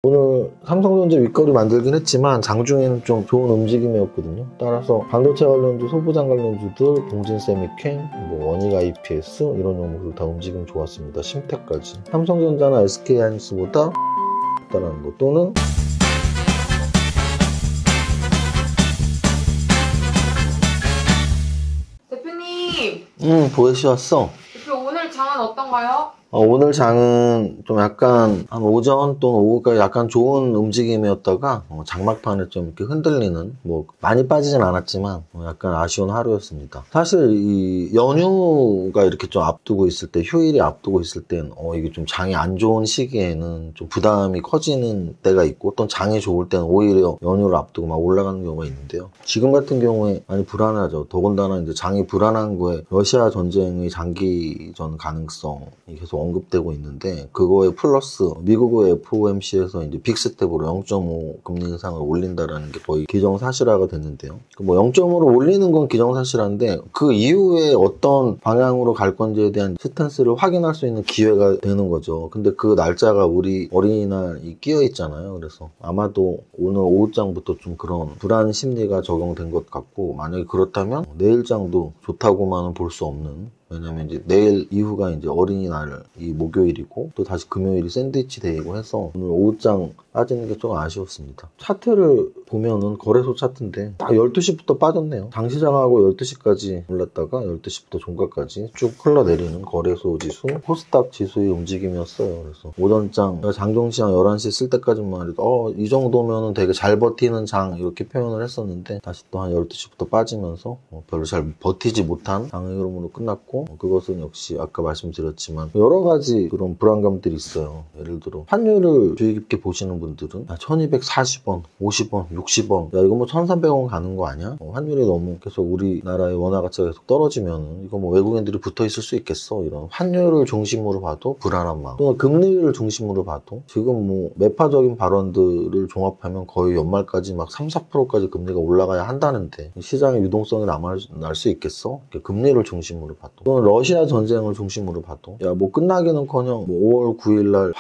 오늘 삼성전자 윗거리 만들긴 했지만 장중에는 좀 좋은 움직임이었거든요. 따라서 반도체 관련주, 소부장 관련주들, 동진세미캠, 원익 IPS 이런 종목들 다 움직임 좋았습니다. 심택까지. 삼성전자나 SK하이닉스보다 다라는 거 또는 대표님! 보혜씨 왔어. 대표 오늘 장은 어떤가요? 오늘 장은 좀 약간 한 오전 또는 오후까지 약간 좋은 움직임이었다가 장막판에 좀 이렇게 흔들리는 많이 빠지진 않았지만 약간 아쉬운 하루였습니다. 사실 이 연휴가 이렇게 좀 앞두고 있을 때, 휴일이 앞두고 있을 땐 이게 좀 장이 안 좋은 시기에는 좀 부담이 커지는 때가 있고, 어떤 장이 좋을 때는 오히려 연휴를 앞두고 막 올라가는 경우가 있는데요. 지금 같은 경우에 많이 불안하죠. 더군다나 이제 장이 불안한 거에 러시아 전쟁의 장기전 가능성이 계속 언급되고 있는데, 그거에 플러스 미국의 FOMC에서 이제 빅스텝으로 0.5 금리 인상을 올린다라는 게 거의 기정사실화가 됐는데요. 0.5로 올리는 건 기정사실화인데 그 이후에 어떤 방향으로 갈 건지에 대한 스탠스를 확인할 수 있는 기회가 되는 거죠. 근데 그 날짜가 우리 어린이날이 끼어 있잖아요. 그래서 아마도 오늘 오후장부터 좀 그런 불안 심리가 적용된 것 같고, 만약에 그렇다면 내일장도 좋다고만은 볼 수 없는, 왜냐면 이제 내일 이후가 이제 어린이날이 목요일이고 또 다시 금요일이 샌드위치 데이고 해서 오늘 오후장 빠지는 게 좀 아쉬웠습니다. 차트를 보면은 거래소 차트인데 딱 12시부터 빠졌네요. 장시장하고 12시까지 올랐다가 12시부터 종가까지 쭉 흘러내리는 거래소 지수, 코스닥 지수의 움직임이었어요. 그래서 오전장, 장종시장 11시 쓸 때까지만 해도 이 정도면은 되게 잘 버티는 장 이렇게 표현을 했었는데, 다시 또 한 12시부터 빠지면서 별로 잘 버티지 못한 장의 흐름으로 끝났고, 그것은 역시 아까 말씀드렸지만 여러 가지 그런 불안감들이 있어요. 예를 들어 환율을 주의 깊게 보시는 분들은 1240원, 50원, 60원, 야 이거 1300원 가는 거 아니야? 환율이 너무 계속 우리나라의 원화 가치가 계속 떨어지면 이거 외국인들이 붙어 있을 수 있겠어? 이런 환율을 중심으로 봐도 불안한 마음, 또는 금리를 중심으로 봐도 지금 매파적인 발언들을 종합하면 거의 연말까지 막 3, 4%까지 금리가 올라가야 한다는데 시장의 유동성이 남아날 수 있겠어? 금리를 중심으로 봐도, 또는 러시아 전쟁을 중심으로 봐도 끝나기는커녕 5월 9일날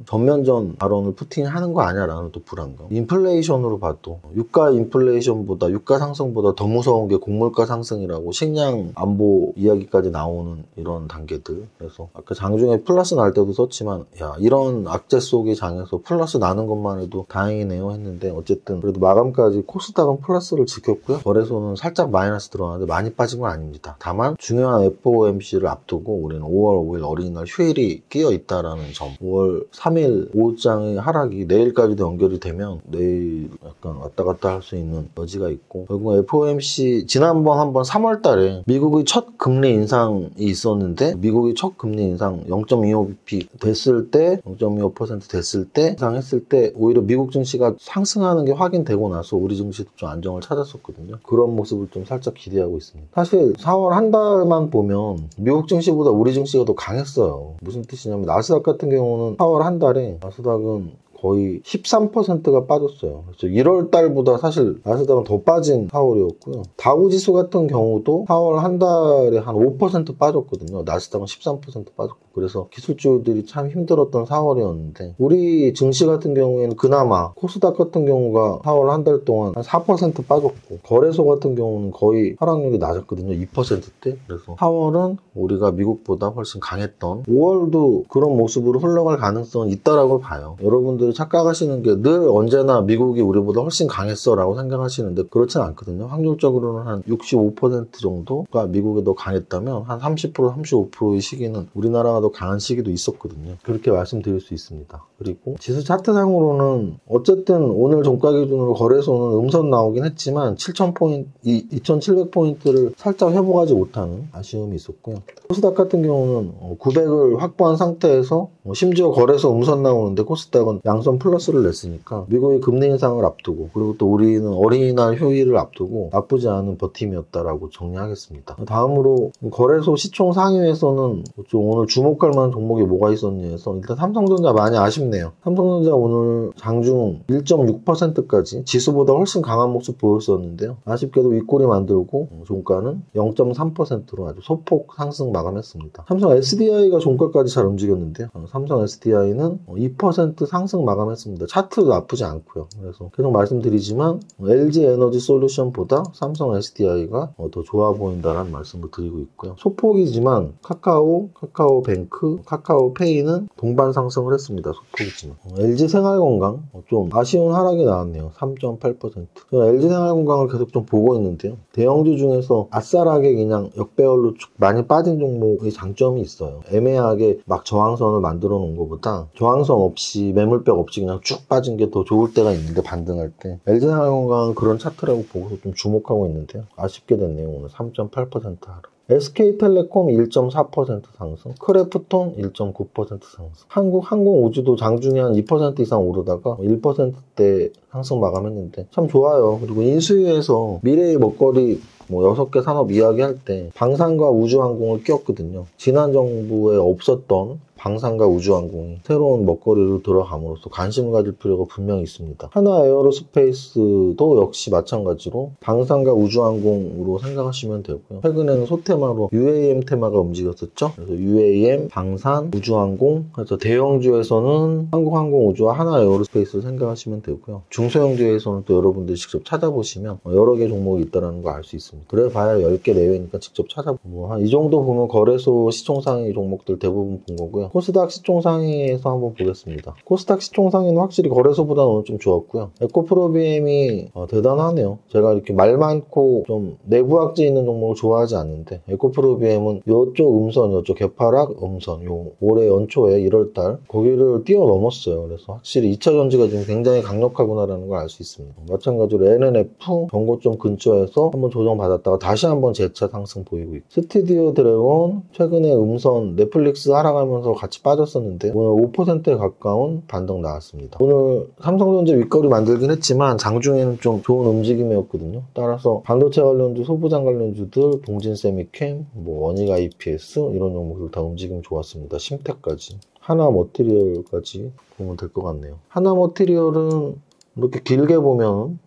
전면전 발언을 푸틴이 하는 거 아니야 라는 또 불안감. 인플레이션으로 봐도 유가 인플레이션보다, 유가 상승보다 더 무서운 게 곡물가 상승이라고 식량 안보 이야기까지 나오는 이런 단계들. 그래서 아까 장중에 플러스 날 때도 썼지만 이런 악재 속의 장에서 플러스 나는 것만 해도 다행이네요 했는데, 어쨌든 그래도 마감까지 코스닥은 플러스를 지켰고요. 거래소는 살짝 마이너스 들어가는데 많이 빠진 건 아닙니다. 다만 중요한 FOMC를 앞두고 우리는 5월 5일 어린이날 휴일이 끼어 있다라는 점, 5월 3일 오후장의 하락이 내일까지도 연결이 되면 내일 약간 왔다 갔다 할 수 있는 여지가 있고, 결국 FOMC 지난번 한번 3월 달에 미국의 첫 금리 인상이 있었는데, 미국의 첫 금리 인상 0.25bp 됐을 때, 0.25% 됐을 때 인상했을 때 오히려 미국 증시가 상승하는 게 확인되고 나서 우리 증시도 좀 안정을 찾았었거든요. 그런 모습을 좀 살짝 기대하고 있습니다. 사실 4월 한 달만 보면 미국 증시보다 우리 증시가 더 강했어요. 무슨 뜻이냐면 나스닥 같은 경우는 4월 한 달에 나스닥은 거의 13%가 빠졌어요. 그래서 1월 달보다 사실 나스닥은 더 빠진 4월이었고요. 다우지수 같은 경우도 4월 한 달에 한 5% 빠졌거든요. 나스닥은 13% 빠졌고. 그래서 기술주들이 참 힘들었던 4월이었는데, 우리 증시 같은 경우에는 그나마 코스닥 같은 경우가 4월 한 달 동안 한 4% 빠졌고, 거래소 같은 경우는 거의 하락률이 낮았거든요. 2%대. 그래서 4월은 우리가 미국보다 훨씬 강했던, 5월도 그런 모습으로 흘러갈 가능성은 있다라고 봐요. 여러분들이 착각하시는 게 늘 언제나 미국이 우리보다 훨씬 강했어 라고 생각하시는데 그렇진 않거든요. 확률적으로는 한 65% 정도가 미국이 더 강했다면 한 30%, 35%의 시기는 우리나라가 더 강한 시기도 있었거든요. 그렇게 말씀드릴 수 있습니다. 그리고 지수 차트상으로는 어쨌든 오늘 종가 기준으로 거래소는 음선 나오긴 했지만 7,000포인트, 2,700포인트를 살짝 회복하지 못하는 아쉬움이 있었고요. 코스닥 같은 경우는 900을 확보한 상태에서 심지어 거래소 음선 나오는데 코스닥은 양선 플러스를 냈으니까 미국의 금리 인상을 앞두고, 그리고 또 우리는 어린이날 휴일을 앞두고 나쁘지 않은 버팀이었다라고 정리하겠습니다. 다음으로 거래소 시총 상위에서는 좀 오늘 주목할 만한 종목이 뭐가 있었니 해서 일단 삼성전자 많이 아쉽네요. 삼성전자 오늘 장중 1.6%까지 지수보다 훨씬 강한 모습 보였었는데요. 아쉽게도 윗꼬리 만들고 종가는 0.3%로 아주 소폭 상승 마감했습니다. 삼성 SDI가 종가까지 잘 움직였는데요. 삼성 SDI는 2% 상승 마감했습니다. 차트도 나쁘지 않고요. 그래서 계속 말씀드리지만 LG 에너지 솔루션보다 삼성 SDI가 더 좋아 보인다는 말씀을 드리고 있고요. 소폭이지만 카카오뱅크, 카카오페이는 동반 상승을 했습니다. 소폭이지만 LG 생활건강 좀 아쉬운 하락이 나왔네요. 3.8%. 저는 LG 생활건강을 계속 좀 보고 있는데요. 대형주 중에서 아싸라게 그냥 역배열로 쭉 많이 빠진 종목의 장점이 있어요. 애매하게 막 저항선을 만들어 놓은 것보다 저항선 없이 매물벽 없이 그냥 쭉 빠진 게 더 좋을 때가 있는데, 반등할 때 LG생활건강은 그런 차트라고 보고서 좀 주목하고 있는데요. 아쉽게 됐네요. 오늘 3.8% 하락. SK텔레콤 1.4% 상승, 크래프톤 1.9% 상승, 한국항공우주도 장중에 한 2% 이상 오르다가 1%대 상승 마감했는데 참 좋아요. 그리고 인수위에서 미래의 먹거리 6개 산업 이야기할 때 방산과 우주항공을 끼웠거든요. 지난 정부에 없었던 방산과 우주항공이 새로운 먹거리로 들어감으로써 관심을 가질 필요가 분명히 있습니다. 하나에어로스페이스도 역시 마찬가지로 방산과 우주항공으로 생각하시면 되고요. 최근에는 소테마로 UAM 테마가 움직였었죠. 그래서 UAM, 방산, 우주항공, 그래서 대형주에서는 한국항공우주와 하나에어로스페이스를 생각하시면 되고요. 중소형주에서는 또 여러분들이 직접 찾아보시면 여러 개 종목이 있다는 걸 알 수 있습니다. 그래 봐야 10개 내외니까 직접 찾아보고 한 이 정도 보면 거래소 시총상위 종목들 대부분 본 거고요. 코스닥 시총상위에서 한번 보겠습니다. 코스닥 시총상위는 확실히 거래소보다는 오늘 좀 좋았고요. 에코프로비엠이 대단하네요. 제가 이렇게 말 많고 좀 내부학지 있는 종목을 좋아하지 않는데 에코프로비엠은 이쪽 음선, 이쪽 개파락 음선, 올해 연초에 1월달 거기를 뛰어넘었어요. 그래서 확실히 2차 전지가 지금 굉장히 강력하구나라는 걸 알 수 있습니다. 마찬가지로 NNF 정고점 근처에서 한번 조정받았다가 다시 한번 재차 상승 보이고 있고, 스튜디오 드래곤 최근에 음선 넷플릭스 하락하면서 같이 빠졌었는데 오늘 5%에 가까운 반등 나왔습니다. 오늘 삼성전자 윗거리 만들긴 했지만 장중에는 좀 좋은 움직임이었거든요. 따라서 반도체 관련주, 소부장 관련주들, 동진세미캠, 원익 IPS 이런 종목들 다 움직임 좋았습니다. 심택까지, 하나머티리얼까지 보면 될 것 같네요. 하나머티리얼은 이렇게 길게 보면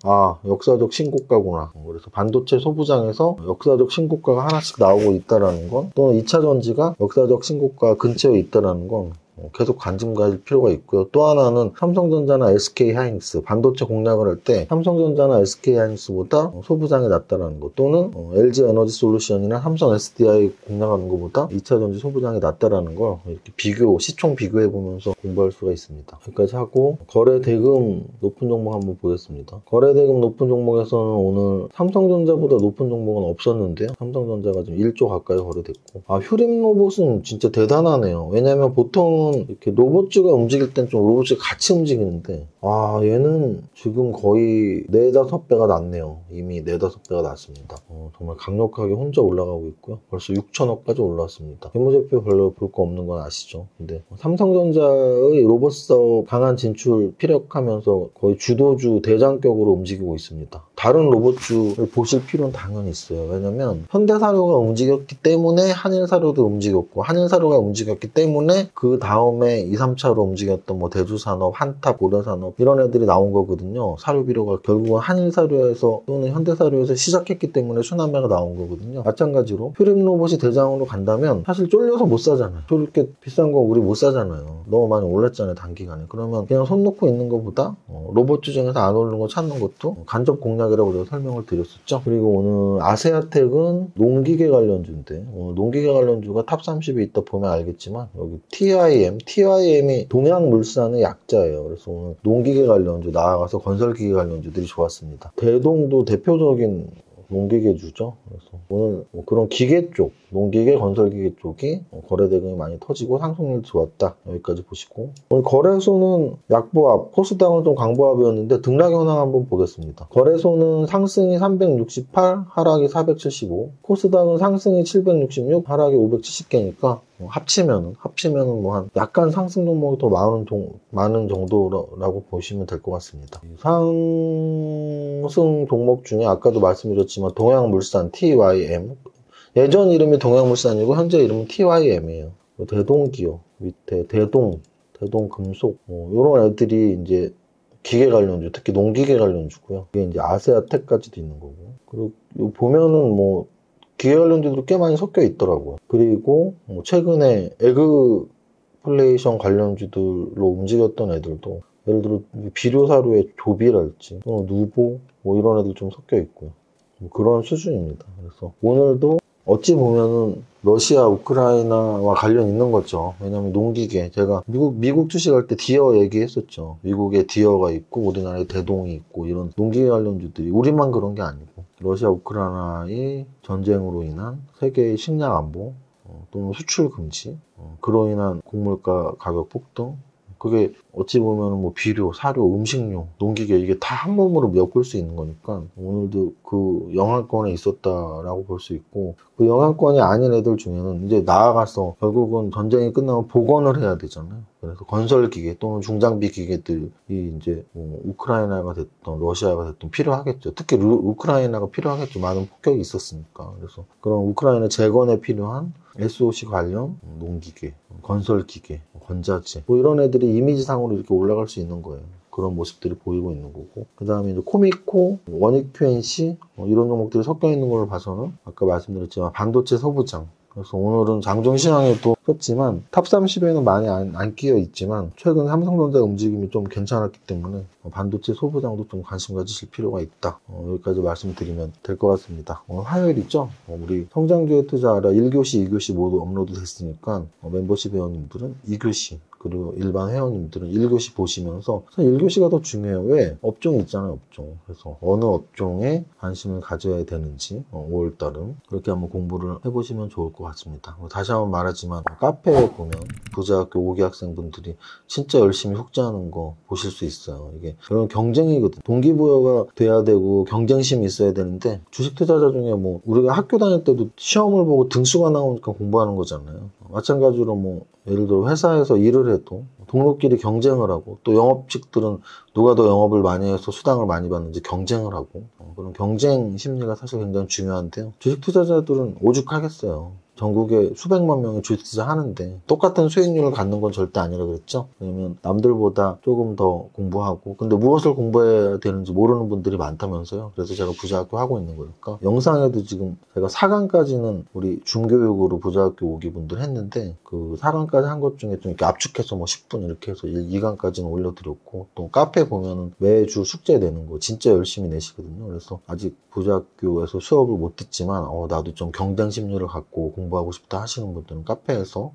역사적 신고가구나. 그래서 반도체 소부장에서 역사적 신고가가 하나씩 나오고 있다는 건, 또는 2차 전지가 역사적 신고가 근처에 있다는 건 계속 관심 가질 필요가 있고요. 또 하나는 삼성전자나 SK하이닉스 반도체 공략을 할 때 삼성전자나 SK하이닉스보다 소부장이 낫다라는 것, 또는 LG 에너지 솔루션이나 삼성 SDI 공략하는 것보다 2차 전지 소부장이 낫다라는 걸 이렇게 시총 비교해 보면서 공부할 수가 있습니다. 여기까지 하고 거래 대금 높은 종목 한번 보겠습니다. 거래 대금 높은 종목에서는 오늘 삼성전자보다 높은 종목은 없었는데요. 삼성전자가 지금 1조 가까이 거래됐고, 휴림로봇은 진짜 대단하네요. 왜냐면 보통은 이렇게 로봇주가 움직일 땐 좀 로봇주가 같이 움직이는데 얘는 지금 거의 4-5배가 낮네요. 이미 4-5배가 낮습니다. 정말 강력하게 혼자 올라가고 있고요. 벌써 6천억까지 올라왔습니다. 재무제표 별로 볼 거 없는 건 아시죠? 근데 삼성전자의 로봇 사업 강한 진출 피력하면서 거의 주도주 대장격으로 움직이고 있습니다. 다른 로봇주를 보실 필요는 당연히 있어요. 왜냐면 현대사료가 움직였기 때문에 한일사료도 움직였고, 한일사료가 움직였기 때문에 그 다음에 2, 3차로 움직였던 대주산업, 한탑, 고려산업 이런 애들이 나온 거거든요. 사료비료가 결국은 한일사료에서 또는 현대사료에서 시작했기 때문에 순환매가 나온 거거든요. 마찬가지로 휴림로봇이 대장으로 간다면 사실 쫄려서 못 사잖아요. 저렇게 비싼 거 우리 못 사잖아요. 너무 많이 올랐잖아요, 단기간에. 그러면 그냥 손 놓고 있는 것보다 로봇주 중에서 안 오르는 거 찾는 것도 간접 공략이라고 제가 설명을 드렸었죠. 그리고 오늘 아세아텍은 농기계 관련주인데, 농기계 관련주가 탑 30에 있다 보면 알겠지만 여기 TYM이 동양물산의 약자예요. 그래서 오늘 농기계 관련주, 나아가서 건설기계 관련주들이 좋았습니다. 대동도 대표적인 농기계주죠. 그래서 오늘 그런 기계 쪽, 농기계, 건설기계 쪽이 거래 대금이 많이 터지고 상승률도 좋았다. 여기까지 보시고, 오늘 거래소는 약보합, 코스닥은 좀 강보합이었는데 등락 현황 한번 보겠습니다. 거래소는 상승이 368, 하락이 475, 코스닥은 상승이 766, 하락이 570개니까 합치면은 한 약간 상승 종목이 더 많은 정도라고 보시면 될 것 같습니다. 상승 종목 중에 아까도 말씀드렸지만 동양물산 TYM, 예전 이름이 동양물산이고 현재 이름은 TYM이에요. 대동기업 밑에 대동금속 이런 애들이 이제 기계 관련주, 특히 농기계 관련주고요. 이게 이제 아세아텍까지도 있는 거고, 그리고 보면은 기계 관련주도 꽤 많이 섞여 있더라고요. 그리고 최근에 에그플레이션 관련주들로 움직였던 애들도 예를 들어 비료사료의 조비랄지 누보 뭐 이런 애들 좀 섞여 있고요. 뭐 그런 수준입니다. 그래서 오늘도 어찌 보면은 러시아, 우크라이나와 관련 있는 거죠. 왜냐면 농기계, 제가 미국 주식할 때 디어 얘기했었죠. 미국에 디어가 있고 우리나라에 대동이 있고 이런 농기계 관련주들이 우리만 그런 게 아니고 러시아, 우크라이나의 전쟁으로 인한 세계의 식량 안보 또는 수출 금지, 그로 인한 곡물가 가격 폭등, 그게 어찌 보면 뭐 비료, 사료, 음식료, 농기계 이게 다 한 몸으로 엮을 수 있는 거니까 오늘도 그 영향권에 있었다라고 볼 수 있고, 그 영향권이 아닌 애들 중에는 이제 나아가서 결국은 전쟁이 끝나면 복원을 해야 되잖아요. 그래서 건설기계 또는 중장비 기계들이 이제 뭐 우크라이나가 됐던 러시아가 됐던 필요하겠죠. 특히 우크라이나가 필요하겠죠. 많은 폭격이 있었으니까. 그래서 그런 우크라이나 재건에 필요한 SOC 관련 농기계, 건설기계, 건자재 뭐 이런 애들이 이미지상으로 이렇게 올라갈 수 있는 거예요. 그런 모습들이 보이고 있는 거고, 그 다음에 이제 코미코, 원익 QNC 이런 종목들이 섞여 있는 걸 봐서는 아까 말씀드렸지만 반도체 소부장, 그래서 오늘은 장중시황에도 썼지만 탑30에는 많이 안 끼어 있지만 최근 삼성전자 움직임이 좀 괜찮았기 때문에 반도체 소부장도 좀 관심 가지실 필요가 있다. 여기까지 말씀드리면 될 것 같습니다. 오늘 화요일이죠. 우리 성장주의 투자하라 1교시, 2교시 모두 업로드 됐으니까 멤버십 회원님들은 2교시, 그리고 일반 회원님들은 1교시 보시면서 1교시가 더 중요해요. 왜? 업종이 있잖아요, 업종. 그래서 어느 업종에 관심을 가져야 되는지 5월달은 그렇게 한번 공부를 해보시면 좋을 것 같습니다. 다시 한번 말하지만 카페에 보면 부자학교 5기 학생분들이 진짜 열심히 숙제하는 거 보실 수 있어요. 이게 그런 경쟁이거든. 동기부여가 돼야 되고 경쟁심이 있어야 되는데, 주식 투자자 중에 뭐 우리가 학교 다닐 때도 시험을 보고 등수가 나오니까 공부하는 거잖아요. 마찬가지로 뭐 예를 들어 회사에서 일을 해도 동료끼리 경쟁을 하고, 또 영업직들은 누가 더 영업을 많이 해서 수당을 많이 받는지 경쟁을 하고, 그런 경쟁 심리가 사실 굉장히 중요한데요. 주식 투자자들은 오죽하겠어요. 전국에 수백만 명이 주식 투자 하는데 똑같은 수익률을 갖는 건 절대 아니라 그랬죠. 왜냐면 남들보다 조금 더 공부하고, 근데 무엇을 공부해야 되는지 모르는 분들이 많다면서요. 그래서 제가 부자학교 하고 있는 거니까, 영상에도 지금 제가 4강까지는 우리 중교육으로 부자학교 5기 분들 했는데, 그 4강까지 한 것 중에 좀 이렇게 압축해서 뭐 10분 이렇게 해서 2강까지는 올려드렸고, 또 카페 보면은 매주 숙제 내는 거 진짜 열심히 내시거든요. 그래서 아직 부자학교에서 수업을 못 듣지만 나도 좀 경쟁 심리를 갖고 공부하고 싶다 하시는 분들은 카페에서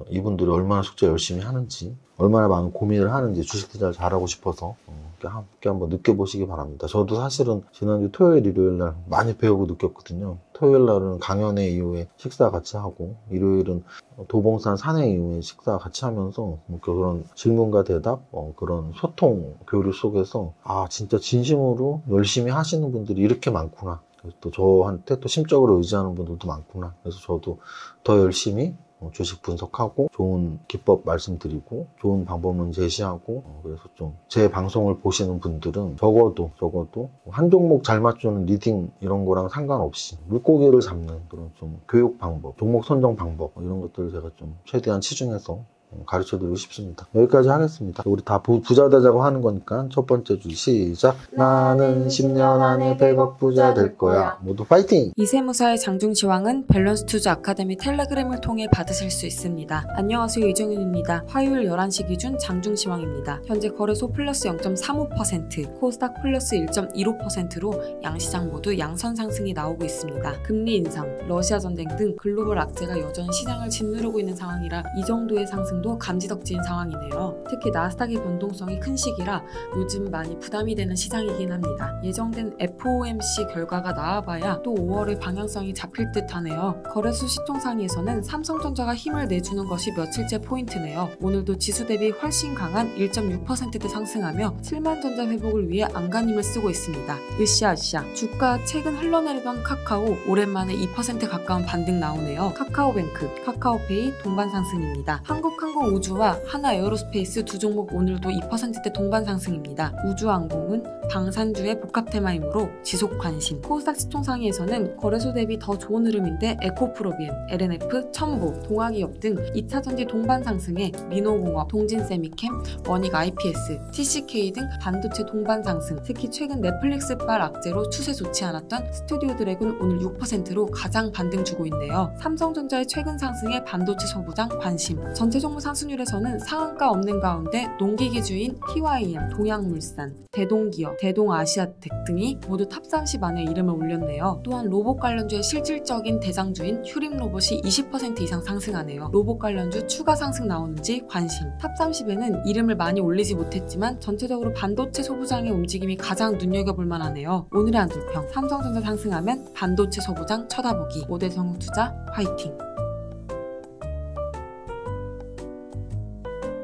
이분들이 얼마나 숙제 열심히 하는지, 얼마나 많은 고민을 하는지, 주식 투자를 잘하고 싶어서 함께 한번 느껴보시기 바랍니다. 저도 사실은 지난주 토요일, 일요일 날 많이 배우고 느꼈거든요. 토요일 날은 강연회 이후에 식사 같이 하고, 일요일은 도봉산 산행 이후에 식사 같이 하면서 그런 질문과 대답, 그런 소통, 교류 속에서 진짜 진심으로 열심히 하시는 분들이 이렇게 많구나. 또 저한테 또 심적으로 의지하는 분들도 많구나. 그래서 저도 더 열심히 주식 분석하고 좋은 기법 말씀드리고 좋은 방법론 제시하고, 그래서 좀 제 방송을 보시는 분들은 적어도 한 종목 잘 맞추는 리딩 이런 거랑 상관없이 물고기를 잡는 그런 좀 교육 방법, 종목 선정 방법 이런 것들을 제가 좀 최대한 치중해서 가르쳐드리고 싶습니다. 여기까지 하겠습니다. 우리 다 부자 되자고 하는 거니까 첫 번째 주 시작. 나는 10년 안에 100억 부자 될 거야. 모두 파이팅! 이세무사의 장중시황은 밸런스 투자 아카데미 텔레그램을 통해 받으실 수 있습니다. 안녕하세요, 이정윤입니다. 화요일 11시 기준 장중시황입니다. 현재 거래소 플러스 0.35%, 코스닥 플러스 1.15%로 양시장 모두 양선 상승이 나오고 있습니다. 금리 인상, 러시아 전쟁 등 글로벌 악재가 여전히 시장을 짓누르고 있는 상황이라 이 정도의 상승 도 감지덕지인 상황이네요. 특히 나스닥의 변동성이 큰 시기라 요즘 많이 부담이 되는 시장이긴 합니다. 예정된 FOMC 결과가 나와봐야 또 5월의 방향성이 잡힐 듯 하네요. 거래소 시총상위에서는 삼성전자가 힘을 내주는 것이 며칠째 포인트네요. 오늘도 지수 대비 훨씬 강한 1.6%대 상승하며 7만전자 회복을 위해 안간힘을 쓰고 있습니다. 으쌰으쌰. 주가 최근 흘러내리던 카카오 오랜만에 2% 가까운 반등 나오네요. 카카오뱅크, 카카오페이 동반 상승입니다. 한국항공우주와 하나에어로스페이스 두 종목 오늘도 2%대 동반 상승입니다. 우주항공은 방산주의 복합 테마이므로 지속 관심. 코스닥 시총상위에서는 거래소 대비 더 좋은 흐름인데 에코프로비엠, LNF, 첨보, 동아기업 등 2차전지 동반 상승에 민호공업, 동진세미캠, 원익 IPS, TCK 등 반도체 동반 상승. 특히 최근 넷플릭스발 악재로 추세 좋지 않았던 스튜디오 드래곤 오늘 6%로 가장 반등 주고 있네요. 삼성전자의 최근 상승에 반도체 소부장 관심. 전체 종목 소부 상승률에서는 상한가 없는 가운데 농기계주인 TYM, 동양물산, 대동기업, 대동아시아텍 등이 모두 탑 30 안에 이름을 올렸네요. 또한 로봇 관련주의 실질적인 대장주인 휴림로봇이 20% 이상 상승하네요. 로봇 관련주 추가 상승 나오는지 관심. 탑 30에는 이름을 많이 올리지 못했지만 전체적으로 반도체 소부장의 움직임이 가장 눈여겨볼 만하네요. 오늘의 한줄평. 삼성전자 상승하면 반도체 소부장 쳐다보기. 오대성 투자 화이팅!